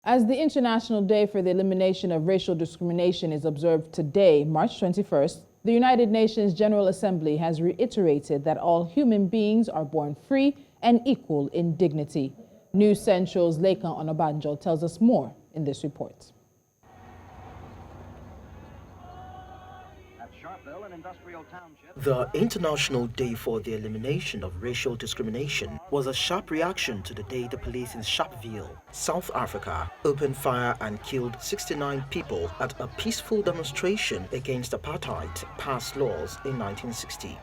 As the International Day for the Elimination of Racial Discrimination is observed today, March 21st, the United Nations General Assembly has reiterated that all human beings are born free and equal in dignity. News Central's Lekan Onabanjo tells us more in this report. The International Day for the Elimination of Racial Discrimination was a sharp reaction to the day the police in Sharpeville, South Africa, opened fire and killed 69 people at a peaceful demonstration against apartheid passed laws in 1960.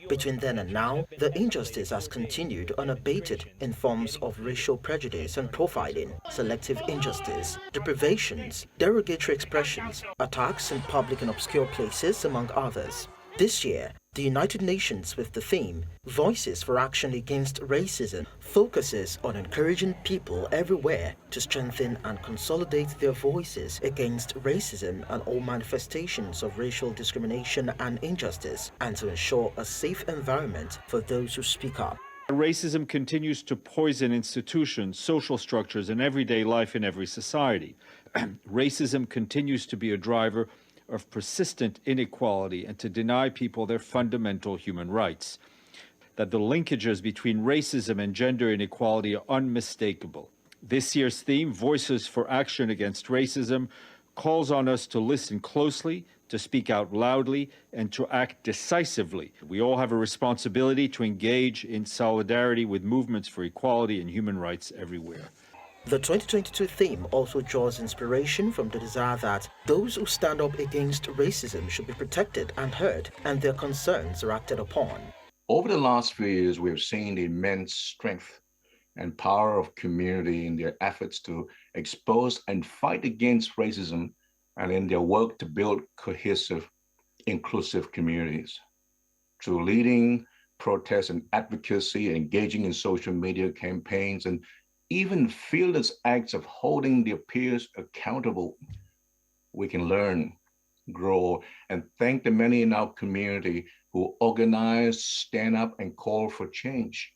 Between then and now, the injustice has continued unabated in forms of racial prejudice and profiling, selective injustice, deprivations, derogatory expressions, attacks in public and obscure places, among others. This year, the United Nations, with the theme Voices for Action Against Racism, focuses on encouraging people everywhere to strengthen and consolidate their voices against racism and all manifestations of racial discrimination and injustice, and to ensure a safe environment for those who speak up. Racism continues to poison institutions, social structures, and everyday life in every society. Racism continues to be a driver of persistent inequality and to deny people their fundamental human rights. That the linkages between racism and gender inequality are unmistakable. This year's theme, Voices for Action Against Racism, calls on us to listen closely, to speak out loudly, and to act decisively. We all have a responsibility to engage in solidarity with movements for equality and human rights everywhere. The 2022 theme also draws inspiration from the desire that those who stand up against racism should be protected and heard, and their concerns are acted upon. Over the last few years, we have seen the immense strength and power of community in their efforts to expose and fight against racism, and in their work to build cohesive, inclusive communities. Through leading protests and advocacy, engaging in social media campaigns, and even fearless acts of holding their peers accountable, we can learn, grow, and thank the many in our community who organize, stand up, and call for change.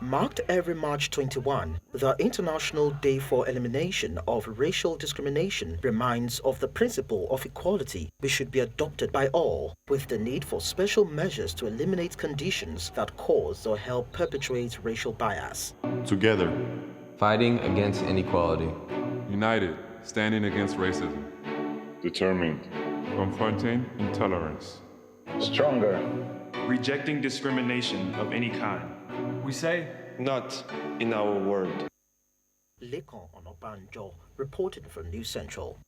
Marked every March 21, the International Day for Elimination of Racial Discrimination reminds of the principle of equality which should be adopted by all, with the need for special measures to eliminate conditions that cause or help perpetuate racial bias. Together, fighting against inequality. United, standing against racism. Determined, confronting intolerance. Stronger, rejecting discrimination of any kind. We say, not in our world. Lekan Onabanjo reported from News Central.